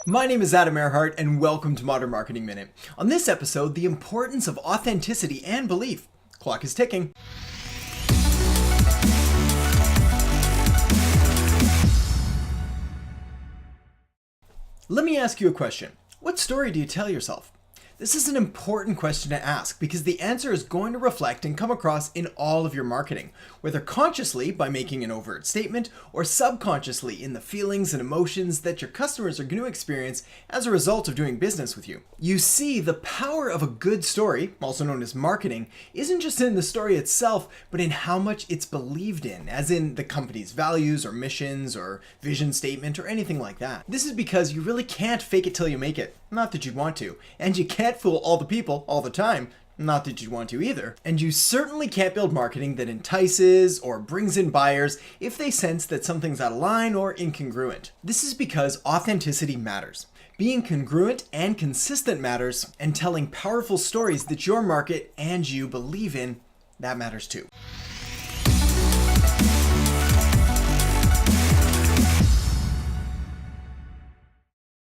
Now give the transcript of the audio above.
My name is Adam Erhart, and welcome to Modern Marketing Minute. On this episode, the importance of authenticity and belief. Clock is ticking. Let me ask you a question. What story do you tell yourself? This is an important question to ask because the answer is going to reflect and come across in all of your marketing, whether consciously by making an overt statement or subconsciously in the feelings and emotions that your customers are going to experience as a result of doing business with you. You see, the power of a good story, also known as marketing, isn't just in the story itself, but in how much it's believed in, as in the company's values or missions or vision statement or anything like that. This is because you really can't fake it till you make it. Not that you'd want to. And you can't fool all the people all the time. Not that you'd want to either. And you certainly can't build marketing that entices or brings in buyers if they sense that something's out of line or incongruent. This is because authenticity matters. Being congruent and consistent matters, and telling powerful stories that your market and you believe in, that matters too.